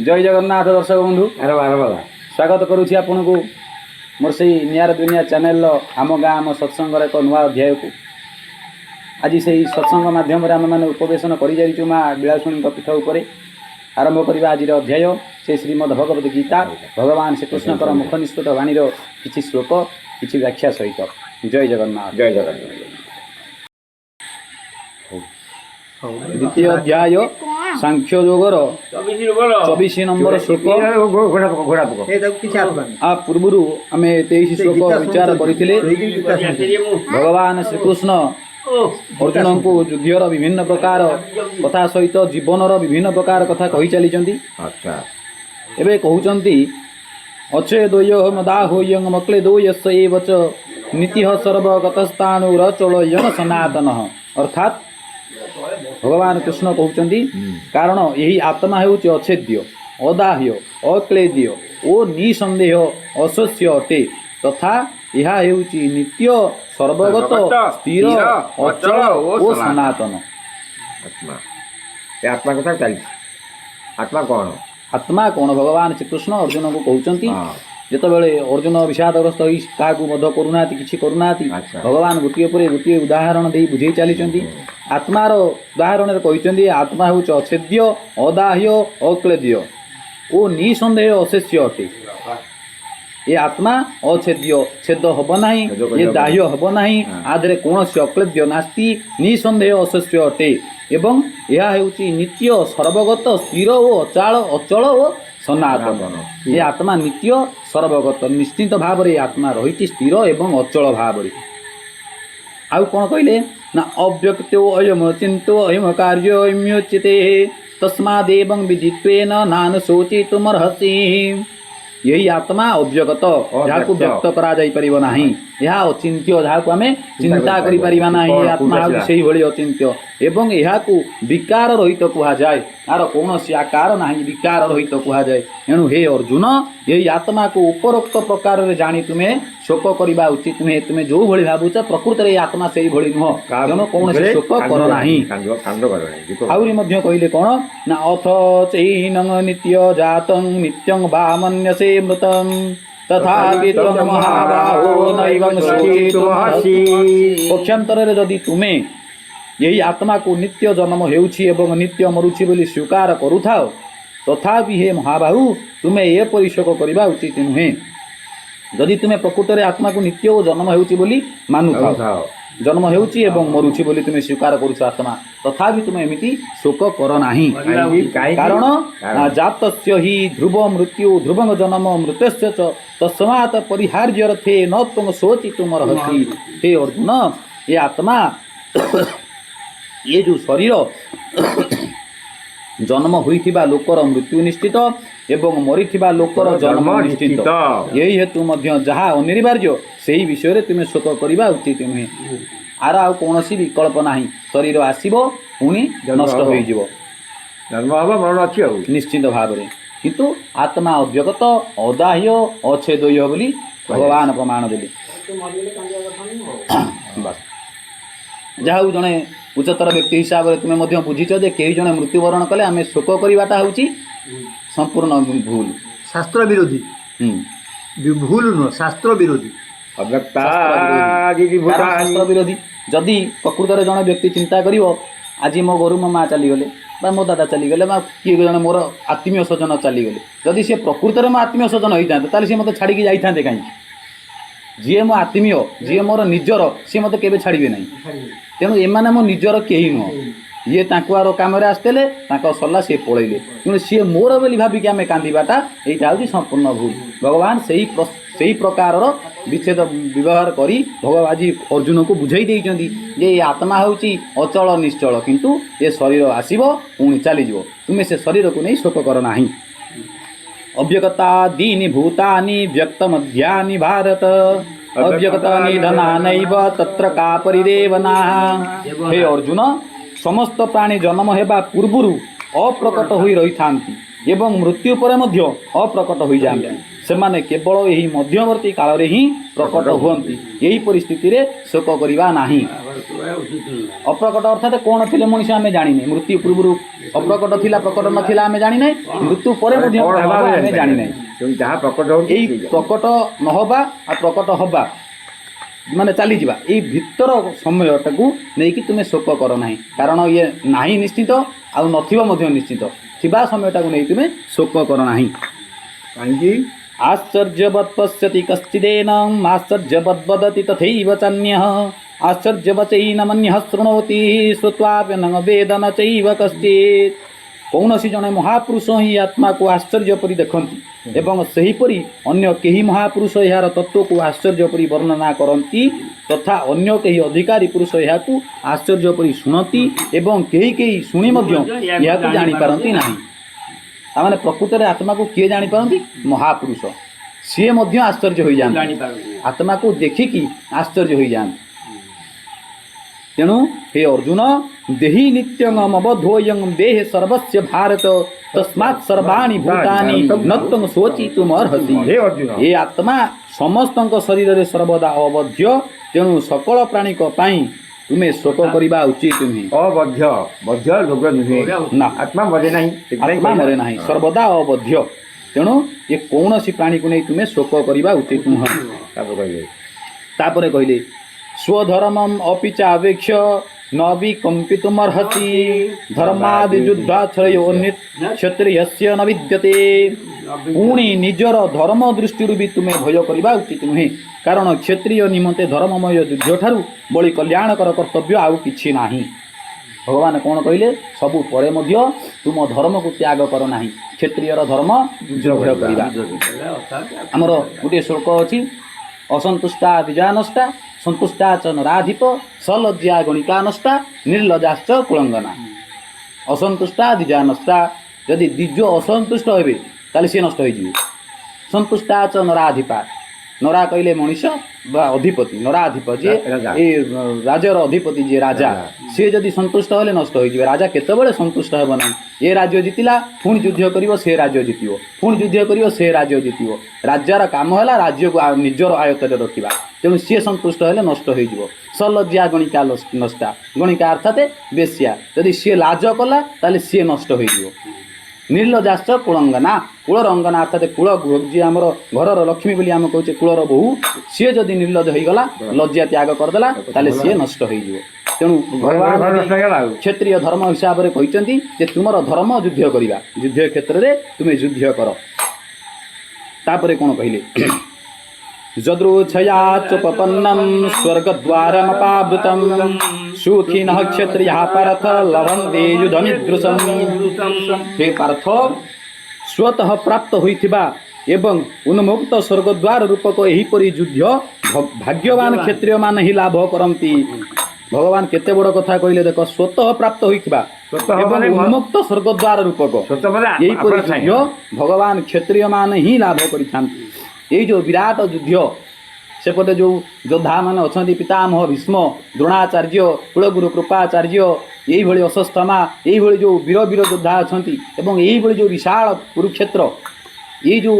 जय जगन्नाथ दर्शक बंधु स्वागत करुँची आपन को मोर से नियार दुनिया चैनल आम गाँ आम सत्संग एक नुआ अध्याय को आज से सत्संग मध्यम आम मैंने उपवेशन कर माँ विलासुणी पीठ उपर आरंभ करवा आज अध्याय से श्रीमद भगवद गीता भगवान श्रीकृष्णकर मुख निष्कृत वाणी किसी श्लोक किसी व्याख्या सहित। जय जगन्नाथ। जय जगन्नाथ। द्वितीय अध्याय सांख्य योगर 24 नंबर श्लोक आ पूर्व आम 23 श्लोक विचार करते भगवान श्रीकृष्ण अर्जुन को युद्धर विभिन्न प्रकार कथा सहित जीवनर विभिन्न प्रकार कथा कही चली एवं कहते अच्छे द्वय मदाहोय मक्ले द्वयस्य एव च नीतिः सर्वगतस्तानुरचलयन सनातन। अर्थात भगवान कृष्ण कहते कारण यही आत्मा हेउछि अछेद्य अदाह्य अक्लेद्य ओ निसंदेह अशस्य अटे तथा यह हेउछि नित्य सर्वगत स्थिर अचल ओ सनातन। आत्मा आत्मा कथा चली आत्मा कौन भगवान श्रीकृष्ण अर्जुन को कहते जितेबाला अर्जुन विषादग्रस्त हो क्या करूना कि करूना भगवान गोटे पर गोटे उदाहरण दे बुझे चली आत्मार उदाहरण कहते आत्मा हूँ अछेद्य अदाह्य अक्लेद्य ओ निसंदेह अशेष्य अटे। ये आत्मा अछेद्य छेद हम ना ये दाह्य हम ना आधे कौन से अक्लेद्य नास्ति निसंदेह अशेष्य अटे एवं यह हेउछि नित्य सर्वगत स्थिर ओ अचल ओ सनातन। ये आत्मा नित्य सर्वगत निश्चित भाव में आत्मा रही स्थिर एवं अचल भाव। आउ कौन कहले ना अव्यक्तो अयम चिंतो अयम कार्य अम्योच्यते तस्मादेवं विदित्वेन नान शोचितुमर्हसि। यही आत्मा अव्यगत जहाँ व्यक्त करा जाई परिबो नाही यह अचिंत्य जहाँ आम चिंता करि परिबा नाही आत्मा से भली अचिंत्य एवं यह विकार रहित कहुए यार कौन सी आकार ना विकार रहित कहुए। एणु हे अर्जुन यही आत्मा को उपरोक्त प्रकार जानी तुम्हें शोक करवा उचित नुहे तुम्हें जो भली भावुच प्रकृत में आत्मा से भली नुह तेणु कौन शोक कर ना। आहरी कहले कौन ना अथ चैनं नित्य जातं नित्यं वा मन्यसे मृतं तथापि त्वं महाबाहो नैवं शोचितुमर्हसि। पक्षांतर जदि तुम्हें यही आत्मा को नित्य जन्म हेउछि एवं नित्य मरुछि बोली स्वीकार करुथाओ तथापि हे महाबाहु तुम्हें ये परिशोक करवा उचित नुहे। जदि तुम्हें प्रकृत में आत्मा को नित्य जन्म हेउछि बोली मानुथाओ जन्म हेउछि एवं मरुछि बोली तुम्हें स्वीकार करुछ आत्मा तथापि तुम्हें एमिति शोक कर नाही कारण जातस्य हि ध्रुव मृत्यु ध्रुवं जन्म मृतस्य च तस्मात् परिहार्यर्थे न त्वं शोचितुमर्हसि। हे अर्जुन ये आत्मा ये जो शरीर जन्म होइथिबा लोकर मृत्यु निश्चित एवं मरीथिबा लोकर जन्म निश्चित यही हेतु मध्य जहाँ अनिवार्य सही विषय तुम्हें शोक करवा उचित नुहे। आर आ कौन विकल्प नाही शरीर आसब पुणी नष्ट हो निश्चित भाव में किंतु आत्मा अव्यगत अदाह्य अछेद्य बोली भगवान प्रमाण देले। बस जहाँ जड़े उच्चतर व्यक्ति हिसाब से तुम्हें बुझीच जे कई जड़े मृत्युवरण कले आम शोक करवाटा हूँ संपूर्ण भूल शास्त्र विरोधी भूल नुह शास्त्र विरोधी शास्त्र विरोधी। जदि प्रकृत में जड़े व्यक्ति चिंता कर आज मो घर मो माँ चलीगले मो दादा चलीगले किए जड़े मोर आत्मीय स्वजन चलीगले जदि सी प्रकृत में मो आत्मीय स्वजन होता सी मत छाड़ी जाते कहीं जी मो आत्मीय जी मोर निजर सी मत केवे छाड़े ना तेणु एमाने मो निजर कहीं नुह ये तार कम आसते सरला सी पलैले तेणु सी मोर बोली भाविक आम कांदाटा यहाँ हूँ संपूर्ण भूल। भगवान से प्रकार विच्छेद व्यवहार करी भगवान आज अर्जुन को बुझाई देइचंदी जे ये आत्मा हूँ अचल निश्चल किंतु ये शरीर आसब पुणी चलीज तुम्हें से शरीर को नहीं शोक कर ना। अव्यक्ता दीनि भूतानि व्यक्त मध्यानि भारत अव्यक्ता निधना नैव तत्र का परिदेवना। हे अर्जुन समस्त प्राणी जन्म हेबा पूर्वरु अप्रकट होई रही थांती एवं मृत्यु पर मध्य अप्रकट होई जांती ସେମାନେ କେବଳ ଏହି ମଧ୍ୟବର୍ତ୍ତୀ କାଳରେ ହିଁ ପ୍ରକଟ ହୁଅନ୍ତି। ଏହି ପରିସ୍ଥିତିରେ ଶୋକ କରିବା ନାହିଁ। ଅପ୍ରକଟ ଅର୍ଥାତ୍ କ'ଣ ଥିଲେ ମଣିଷ ଆମେ ଜାଣିନେ। ମୃତ୍ୟୁ ପୂର୍ବରୁ ଅପ୍ରକଟ ଥିଲା, ପ୍ରକଟ ନଥିଲା ଆମେ ଜାଣିନେ। ମୃତ୍ୟୁ ପରେ ମଧ୍ୟ କ'ଣ ହେବ ଆମେ ଜାଣିନାହିଁ। ଯାହା ପ୍ରକଟ ହେଉଛି ଏଇ ପ୍ରକଟ ନହେବା ଆଉ ପ୍ରକଟ ହେବା ମାନେ ଚାଲିଯିବା, ଏଇ ଭିତର ସମୟଟାକୁ ନେଇକି ତୁମେ ଶୋକ କର ନାହିଁ। କାରଣ ଇଏ ନାହିଁ ନିଶ୍ଚିତ, ଆଉ ନଥିବ ମଧ୍ୟ ନିଶ୍ଚିତ। ଥିବା ସମୟଟାକୁ ନେଇ ତୁମେ ଶୋକ କର ନାହିଁ। କାହିଁକି? आश्चर्यवत् पश्यति कश्चिदेनम् आश्चर्यवद्वदति तथैव चान्यः आश्चर्यवचैनमन्यः शृणोति श्रुत्वापि न वेद न चैव कश्चित्। कौनसी जड़े महापुरुष ही आत्मा को आश्चर्य परि देखती एवं सेहीपरि अन्य केही महापुरुष यार तत्व को आश्चर्य परि वर्णना करती तथा अन्य केही अधिकारी पुरुष यहाँ आश्चर्य परि शुणती एवं केही केही शुणी मध्य यह जानी पारती नहीं। तामाने प्रकृत में आत्मा को किए जानीपारती? महापुरुष। सी मध्य आश्चर्य हो जाते, आत्मा को देखिकी आश्चर्य हो जाते। तेणु हे अर्जुन, देहि नित्यंगम अवधोयं देह सर्वस्य भारत तस्मात् सर्वाणि भूतानि न त्वं शोचितुमर्हसि। हे अर्जुन, हे आत्मा समस्त शरीर रे सर्वदा अवध्य, तेणु सकल प्राणी पाई तुम्हें शोक करवा उचित नुहे। अबध्य बध्य रोग नुहे ना, आत्मा मरे नहीं, आत्मा मरे नहीं, सर्वदा अबध्य। तेणु ये कौन सी प्राणी को नहीं तुम्हें शोक करवा उचित नुह। तापर कहले स्वधर्मम अपि चावेक्ष न विकम्पितुमर्हसि धर्मादियुद्धाश्रयोन्नित क्षत्रियस्य न विद्यते। पुणी निजर धर्म दृष्टि भी तुम्हें भय करवा उचित नुहे, कारण क्षत्रिय निमंते धर्ममय युद्ध ठारू बड़ी कल्याणकर कर्तव्य आउ किछि नाही। भगवान कौन कहले? सबु परे मध्य तुम धर्म को त्याग कर नाही, क्षत्रियर धर्म युद्ध करवा। आमर गोटे श्लोक अछि, असंतुष्टा द्विजा नष्टा संतुष्टा च नराधिप सलज्जा गणिका नष्टा निर्लजाश्च कुलंगना। असंतुष्टा द्विजा नष्टा, यदि द्विज असंतुष्ट हेबे ताले सी नष्ट होइजिबे। संतुष्टा च नराधिपा, नरा कहले मनीष बा अधिपति, नराधिप जे ए राजर अधिपति जे राजा, सी जदि संतुष्ट हेले नष्ट होइजिबे। राजा केतेबेले संतुष्ट हेबो नाही। ए राज्य जितिला पुणी युद्ध करिवो, से राज्य जितिवो, पुणी युद्ध करिवो, से राज्य जितिवो। राज्यर काम हैला राज्य को निजर आयत्तरे रखिबा, तेणु सी संतुष्ट हेले नष्ट होइजिबो। सलज्जा गणिका नष्टा, गणिका अर्थात बेश्या, यदि सी लाज कला ताले सी नष्ट होइजिबो। निर्लजाश्च कुलंगना, कूलर अंगना अर्थात कूल जी आमर घरर लक्ष्मी बोली आम कहे कूलर बहु, सी जदि निर्लज हो गला लज्जा त्याग करदेला ताले सी नष्ट हो। तेणु भगवान क्षत्रिय धर्म हिसाब से कहते जे तुमर धर्म युद्ध करवा, युद्ध क्षेत्र में तुम्हें युद्ध कर। तापर कौन कहले? जद्रुच्छया चोपन्नम स्वर्गद्वारमपावृतं सुखिनः क्षत्रियः पार्थ लभन्ते युधमीदृशम्। हे पार्थ, स्वतः प्राप्त होइथिबा एवं उन्मुक्त स्वर्गद्वार रूपक एहिपरि युद्ध भाग्यवान क्षत्रिय मान ही लाभ करती। भगवान केते बड़ कथा कहले देख, स्वतः प्राप्त होइथिबा एवं उन्मुक्त स्वर्गद्वार रूपक एहिपरि युद्ध भगवान क्षत्रिय मान ही लाभ करिथांती। यही जो विराट युद्ध सेपटे जो योद्धा मान अच्छा पितामह भीष्म द्रोणाचार्य कुलगुरु कृपाचार्य यही अश्वत्थामा यही जो वीर वीर योद्धा अच्छा यही जो विशाल कुरुक्षेत्र ये जो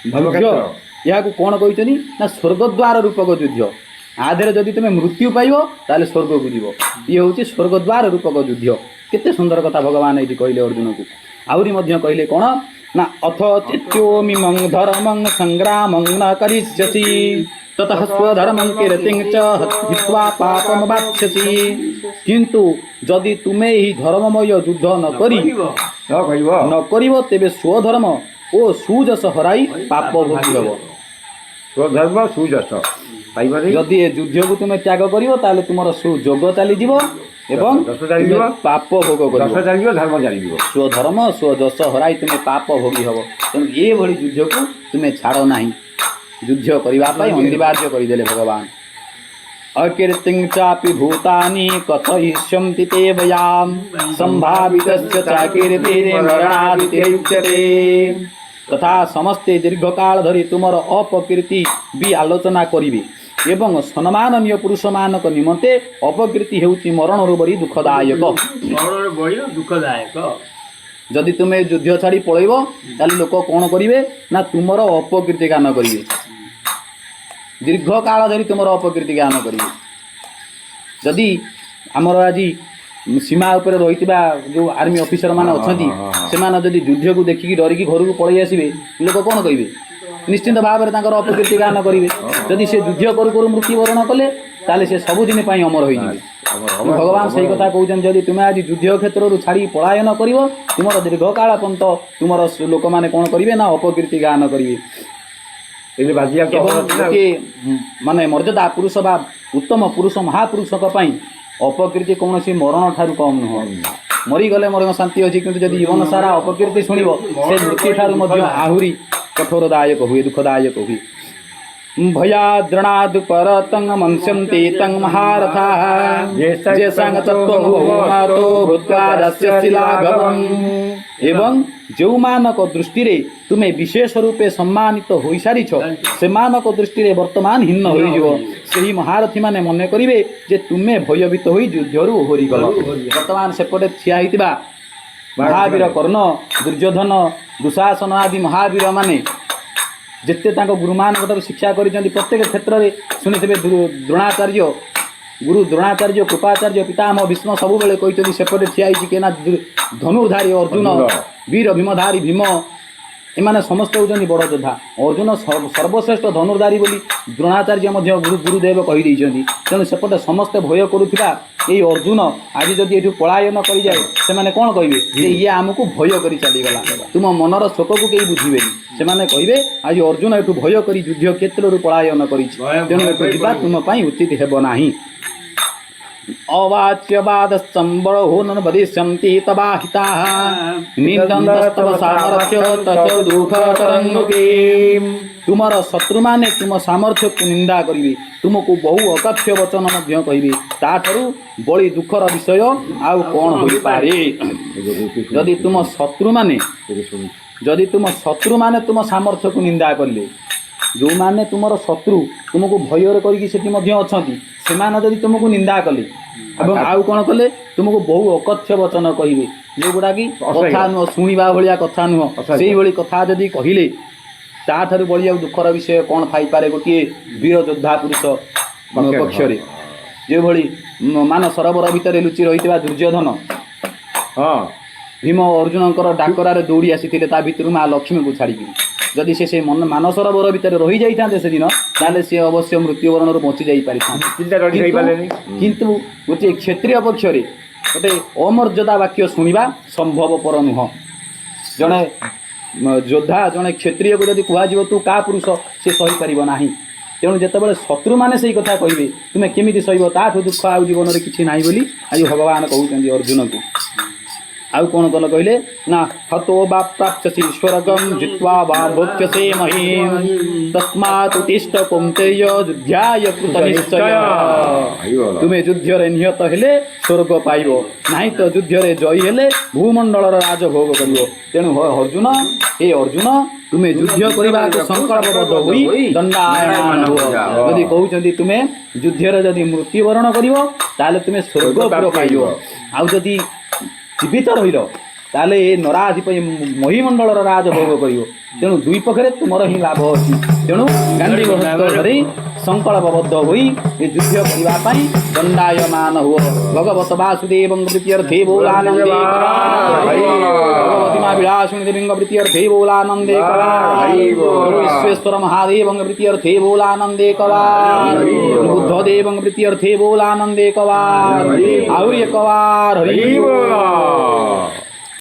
युद्ध यहाँ कौन कहते ना स्वर्गद्वार रूपक युद्ध। आधे जदि तुम मृत्यु पाइब ताले स्वर्ग को जीव, ये हूँ स्वर्गद्वार रूपक युद्ध। केते सुंदर कथा भगवान ये कहले अर्जुन को। आहरी कहले कौन ना अथ चित्योमिमं धर्मं संग्रामं न करिष्यसि ततः स्वधर्मं कीर्तिं च हित्वा पापमवाप्स्यसि। किंतु जदि तुम्हें ही धर्ममय युद्ध न करिव तेबे स्वधर्म ओ सुजस हराई पाप भोगी हब। स्वधर्म सुजस जदि ए युद्ध को तुम्हें त्याग करिव ताले तुमर सुजोग चली जीवो एवं पाप भोग कर धर्म चली स्वधर्म स्वजस हराई तुम्हें पाप भोगी हम। तेणु ये भली युद्ध को तुम्हें छाड़ ना, युद्ध करने अनिवार्य करदे भगवान। अकीर्तिं चापि भूतानि कथयिष्यन्ति ते वयां संभावितस्य च कीर्तिर्मरणादितिरुच्यते। तथा समस्ते दीर्घकाल धरी तुमर अपकीर्ति भी आलोचना करिवे एवं सम्माननीय पुरुष मानक निमंते अपकीर्ति हेउची मरण बड़ी दुखदायक। जदि तुम्हें युद्ध छाड़ी पलैब ताले लोक कौन करेंगे ना तुमर अपकीर्ति गान करेंगे दीर्घ काल धरी तुमर अपकीर्ति गान करेंगे जदि आमर आज सीमा उपर रही जो आर्मी ऑफिसर मान अच्छा से युद्ध को देखिकी डरिकी घर को पलि आसवे लोक कौन कहे निश्चिंत भाव में अपकीर्ति गान करेंगे जदि से युद्ध करू करू मृत्युवरण कले ताले से सबुदिन अमर हो भगवान से कथा कहते जदि तुम्हें आज युद्ध क्षेत्र छाड़ी पलायन कर तुम दीर्घ काल पर्यंत तुम लोक मैंने कौन करेंगे ना अपकीर्ति गान करेंगे माने मर्यादा पुरुष बा उत्तम पुरुष महापुरुष अपकीर्ति कौन सी मरण ठारू कम नुह मरीगले मोर शांति अच्छी कि जब जीवन सारा अपकीर्ति शुणव से मृत्यु ठारू आहरी कठोरदायक हुए दुखदायक हुए भयाद्रणादु परतं मंस्यन्ते तं महारथाः येषां तत्त्वं बहुमातो भूत्वा दास्यसि लाघवम् एवं जो मानक दृष्टि रे तुम्हें विशेष रूपे सम्मानित हो सारीछ से मानक दृष्टि रे वर्तमान हिन्न हो सही महारथी माने मन करिवे जे तुम्हें भयभीत हो युद्धरू ओहरी गल वर्तमान सेपटे ठिया होइतिबा महावीर कर्ण दुर्योधन दुशासन आदि महावीर माने जिते गुरुमान शिक्षा कर प्रत्येक क्षेत्र में शुणी द्रोणाचार्य गुरु द्रोणाचार्य कृपाचार्य पितामह भीष्म सब बेले कहते सेपटे ठिया किना धनुर्धारी अर्जुन वीर भीमधारी भीम एमाने समस्त होती बड़ योद्धा अर्जुन सर्वश्रेष्ठ धनुर्धारी बोली द्रोणाचार्य गुरुदेव कहीदे तेणु सेपटे समस्ते भय करुवा ये अर्जुन आज जदि ये पलायन कर जाए से कौन कहे ये आमको भय कर चलीगला तुम मनर शोक को कहीं बुझे से कहे आज अर्जुन एठू भय कर युद्ध क्षेत्र पलायन कर तुम उचित हेबना अवाच्यवाद संबरो न वदिष्यन्ति तबाहिताः निन्दन्तस्तव सामर्थ्य ततो दुःखतरङ्गे तुमर शत्रु माने तुम सामर्थ्य को निंदा करिवे तुमको बहु अकथ्य वचन मध्य कहिवे ताठरू बड़ी दुखर विषय आउ कोन होई पारे यदि तुम शत्रु माने तुम सामर्थ्य को निंदा करले जो माने तुमर शत्रु तुमको भयर करिकी सेठी मध्य अछंती सेमाने जदि तुमको निंदा कले एवं आउ कोन कले तुमको बहु अकथ्य वचन कहिवे जो गुडा की कथा नुह शुणिबा भलिया कथा नुह सेही भली कथा जदि कहिले ताठारु बड़ी दुखर विषय कौन थाई पारे गोटे वीर योद्धा पुरुष पक्ष जो भली मान सरोवर भितर लुचि रही दुर्योधन भीम अर्जुन डाकरारे दौड़ी आसी भितर माँ लक्ष्मी को छाड़ी जदि से मान सरोवर भितर रही जाते से दिन ताले सी अवश्य मृत्युवरण बची जा पारि किंतु गोटे क्षत्रिय पक्ष गोटे अमर्यादा वाक्य शुणा संभवपर नुह जड़े योद्धा जड़े क्षत्रिय को जब कह तू का पुरुष से सही पार ना तेणु जिते शत्रु मैंने से कथा कहे तुम्हें केमी सहब ताठू दुख आउ जीवन में किसी ना बोली आज भगवान कहते अर्जुन को आउ कौन कल कहले ना हतो बा प्राप्स्यसि स्वर्गं जित्वा वा भोक्ष्यसे महीम् तस्मात् उत्तिष्ठ कौन्तेय युद्धाय कृतनिश्चय तुम्हें युद्ध रे निहत हेले स्वर्ग पाइब नहीं तो युद्ध रे जयी हेले भूमंडलर राजभोग करियो तेणु अर्जुन हे अर्जुन तुम्हें युद्ध करने संकल्पबद्ध होई दंडायमान हो यदि कहते तुम्हें युद्ध रे यदि मृत्युवरण करिवो ताले तुम्हें स्वर्गपुर पाइब आउ जदि जीवित रहिल ताले नराधिप महीमंडलर राजभोग कर तेणु दुई पक्षरे तुमर ही लाभ अच्छी तेणु गांधी धरी संकल्पबद्ध होई ये युद्ध करने दंडायमान हुआ भगवत वासुदेव प्रीत्यर्थे बोलानंदे भगवती माँ विलासिनी देवी प्रीत्यर्थे बोलानंदे विश्वेश्वर महादेव प्रीत्यर्थे बोलानंदे कवार बुद्धदेव प्रीत्यर्थे बोलानंदे कवार आउरी कवार हरि बोल।